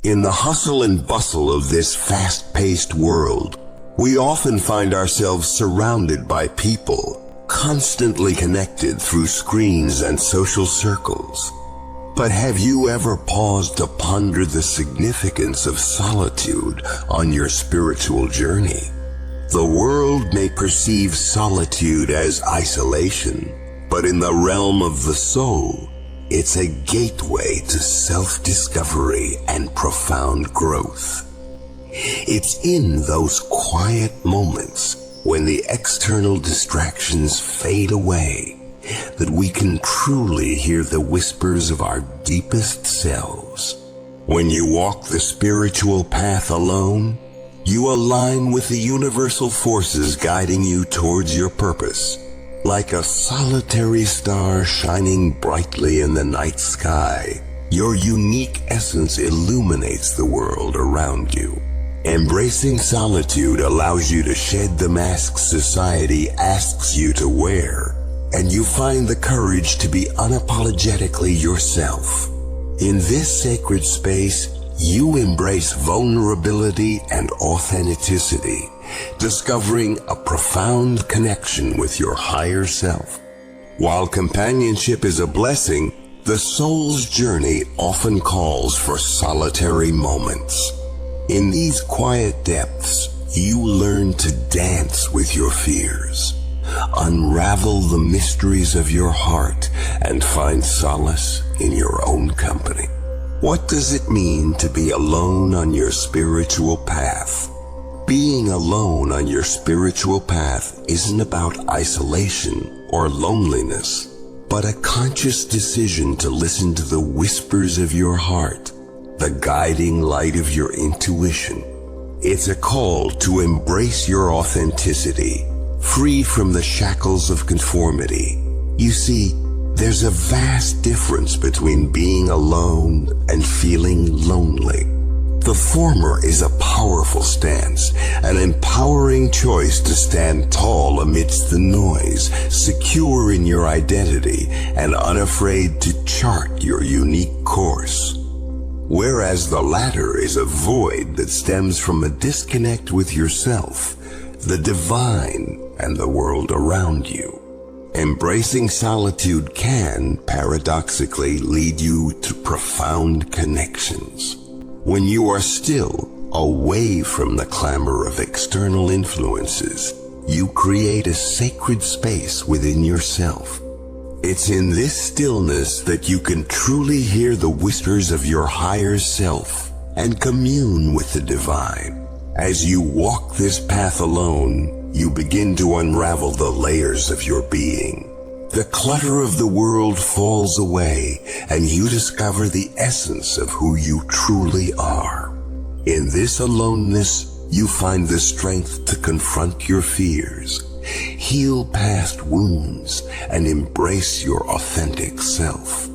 In the hustle and bustle of this fast-paced world, we often find ourselves surrounded by people, constantly connected through screens and social circles. But have you ever paused to ponder the significance of solitude on your spiritual journey? The world may perceive solitude as isolation, but in the realm of the soul, it's a gateway to self-discovery and profound growth. It's in those quiet moments when the external distractions fade away that we can truly hear the whispers of our deepest selves. When you walk the spiritual path alone, you align with the universal forces guiding you towards your purpose. Like a solitary star shining brightly in the night sky, your unique essence illuminates the world around you. Embracing solitude allows you to shed the mask society asks you to wear, and you find the courage to be unapologetically yourself. In this sacred space, you embrace vulnerability and authenticity, discovering a profound connection with your higher self. While companionship is a blessing, the soul's journey often calls for solitary moments. In these quiet depths, you learn to dance with your fears, unravel the mysteries of your heart, and find solace in your own company. What does it mean to be alone on your spiritual path? Being alone on your spiritual path isn't about isolation or loneliness, but a conscious decision to listen to the whispers of your heart, the guiding light of your intuition. It's a call to embrace your authenticity, free from the shackles of conformity. You see, there's a vast difference between being alone and feeling lonely. The former is a powerful stance, an empowering choice to stand tall amidst the noise, secure in your identity, and unafraid to chart your unique course. Whereas the latter is a void that stems from a disconnect with yourself, the divine, and the world around you. Embracing solitude can, paradoxically, lead you to profound connections. When you are still, away from the clamor of external influences, you create a sacred space within yourself. It's in this stillness that you can truly hear the whispers of your higher self and commune with the divine. As you walk this path alone, you begin to unravel the layers of your being. The clutter of the world falls away, and you discover the essence of who you truly are. In this aloneness, you find the strength to confront your fears, heal past wounds, and embrace your authentic self.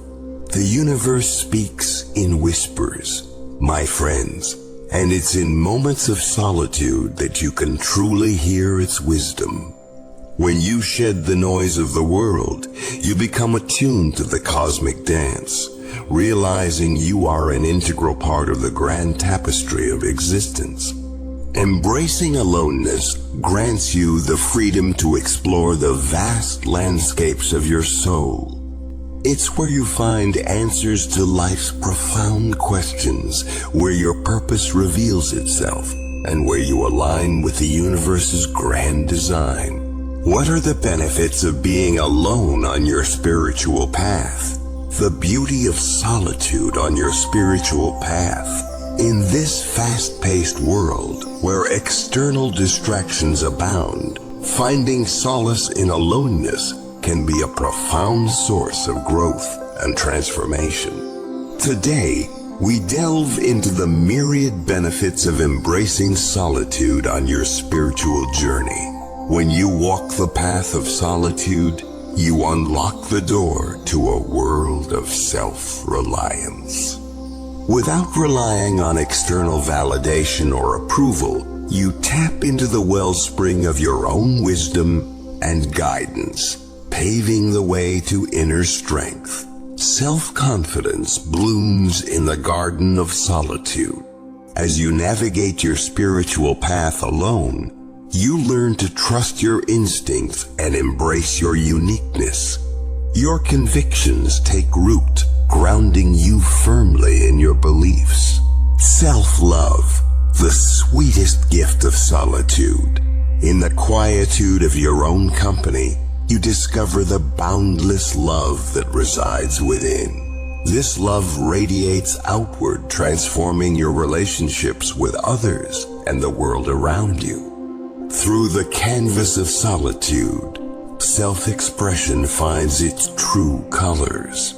The universe speaks in whispers, my friends, and it's in moments of solitude that you can truly hear its wisdom. When you shed the noise of the world, you become attuned to the cosmic dance, realizing you are an integral part of the grand tapestry of existence. Embracing aloneness grants you the freedom to explore the vast landscapes of your soul. It's where you find answers to life's profound questions, where your purpose reveals itself, and where you align with the universe's grand design. What are the benefits of being alone on your spiritual path? The beauty of solitude on your spiritual path. In this fast-paced world, where external distractions abound, finding solace in aloneness can be a profound source of growth and transformation. Today, we delve into the myriad benefits of embracing solitude on your spiritual journey. When you walk the path of solitude, you unlock the door to a world of self-reliance. Without relying on external validation or approval, you tap into the wellspring of your own wisdom and guidance, paving the way to inner strength. Self-confidence blooms in the garden of solitude. As you navigate your spiritual path alone, you learn to trust your instincts and embrace your uniqueness. Your convictions take root, grounding you firmly in your beliefs. Self-love, the sweetest gift of solitude. In the quietude of your own company, you discover the boundless love that resides within. This love radiates outward, transforming your relationships with others and the world around you. Through the canvas of solitude, self-expression finds its true colors.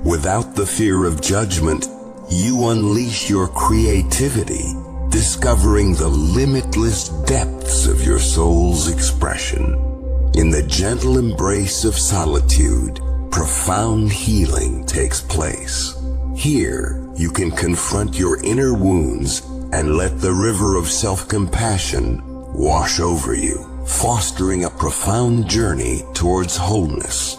Without the fear of judgment, you unleash your creativity, discovering the limitless depths of your soul's expression. In the gentle embrace of solitude, profound healing takes place. Here, you can confront your inner wounds and let the river of self-compassion wash over you, fostering a profound journey towards wholeness.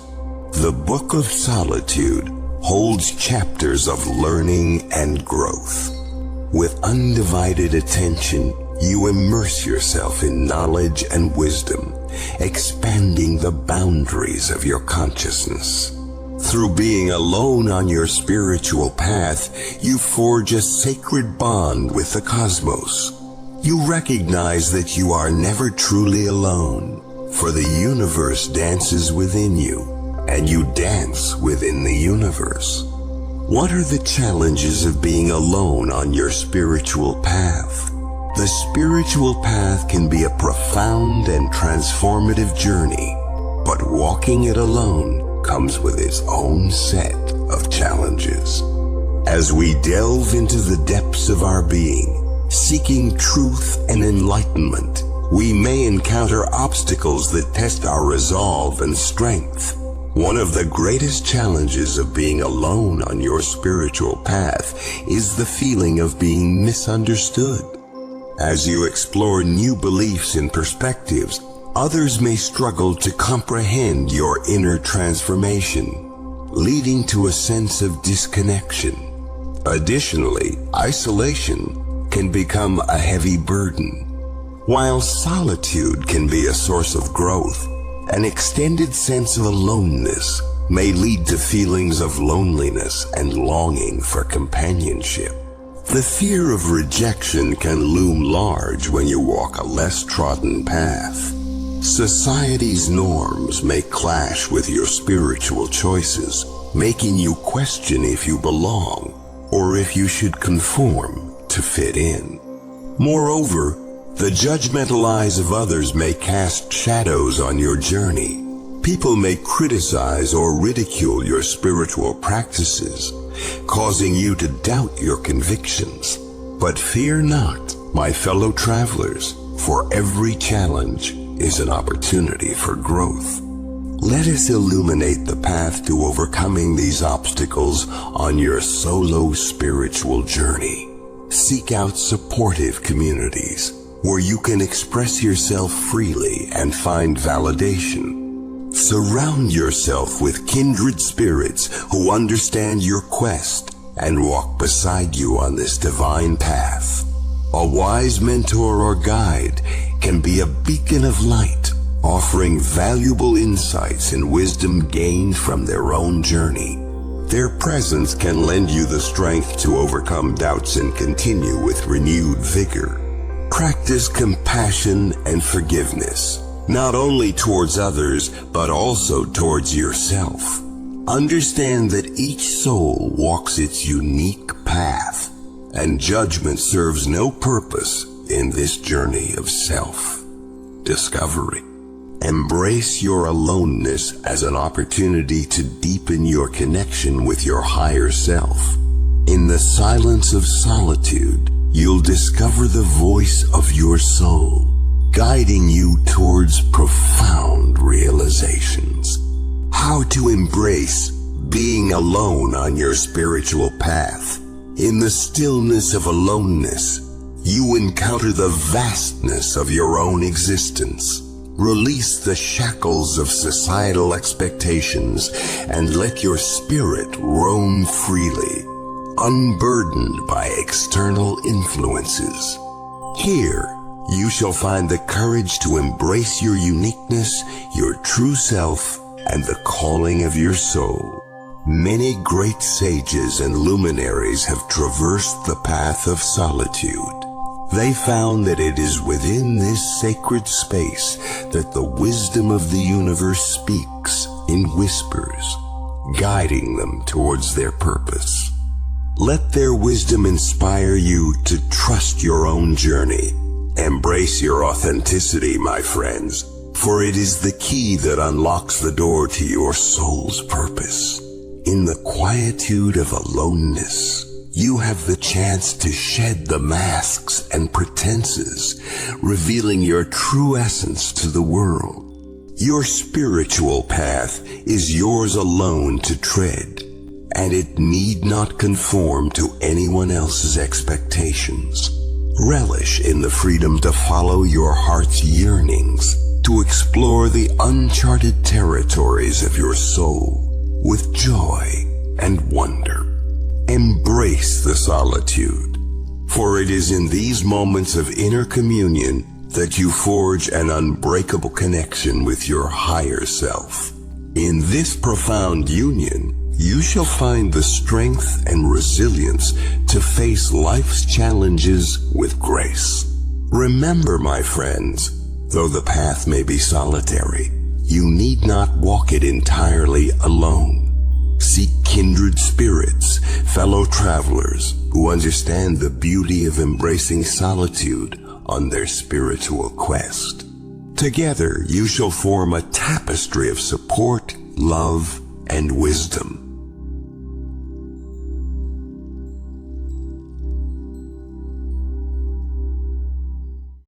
The Book of Solitude holds chapters of learning and growth. With undivided attention, you immerse yourself in knowledge and wisdom, expanding the boundaries of your consciousness. Through being alone on your spiritual path, you forge a sacred bond with the cosmos. You recognize that you are never truly alone, for the universe dances within you, and you dance within the universe. What are the challenges of being alone on your spiritual path? The spiritual path can be a profound and transformative journey, but walking it alone comes with its own set of challenges. As we delve into the depths of our being, seeking truth and enlightenment, we may encounter obstacles that test our resolve and strength. One of the greatest challenges of being alone on your spiritual path is the feeling of being misunderstood. As you explore new beliefs and perspectives, others may struggle to comprehend your inner transformation, leading to a sense of disconnection. Additionally, isolation can become a heavy burden. While solitude can be a source of growth, an extended sense of aloneness may lead to feelings of loneliness and longing for companionship. The fear of rejection can loom large when you walk a less trodden path. Society's norms may clash with your spiritual choices, making you question if you belong or if you should conform to fit in. Moreover, the judgmental eyes of others may cast shadows on your journey. People may criticize or ridicule your spiritual practices, causing you to doubt your convictions. But fear not, my fellow travelers, for every challenge is an opportunity for growth. Let us illuminate the path to overcoming these obstacles on your solo spiritual journey. Seek out supportive communities where you can express yourself freely and find validation. Surround yourself with kindred spirits who understand your quest and walk beside you on this divine path. A wise mentor or guide can be a beacon of light, offering valuable insights and wisdom gained from their own journey. Their presence can lend you the strength to overcome doubts and continue with renewed vigor. Practice compassion and forgiveness, not only towards others, but also towards yourself. Understand that each soul walks its unique path, and judgment serves no purpose in this journey of self-discovery. Embrace your aloneness as an opportunity to deepen your connection with your higher self. In the silence of solitude, you'll discover the voice of your soul, guiding you towards profound realizations. How to embrace being alone on your spiritual path. In the stillness of aloneness, you encounter the vastness of your own existence. Release the shackles of societal expectations and let your spirit roam freely, unburdened by external influences. Here, you shall find the courage to embrace your uniqueness, your true self, and the calling of your soul. Many great sages and luminaries have traversed the path of solitude. They found that it is within this sacred space that the wisdom of the universe speaks in whispers, guiding them towards their purpose. Let their wisdom inspire you to trust your own journey. Embrace your authenticity, my friends, for it is the key that unlocks the door to your soul's purpose. In the quietude of aloneness, you have the chance to shed the masks and pretenses, revealing your true essence to the world. Your spiritual path is yours alone to tread, and it need not conform to anyone else's expectations. Relish in the freedom to follow your heart's yearnings, to explore the uncharted territories of your soul with joy and wonder. Embrace the solitude, for it is in these moments of inner communion that you forge an unbreakable connection with your higher self. In this profound union, you shall find the strength and resilience to face life's challenges with grace. Remember, my friends, though the path may be solitary, you need not walk it entirely alone. Seek kindred spirits, fellow travelers who understand the beauty of embracing solitude on their spiritual quest. Together, you shall form a tapestry of support, love, and wisdom.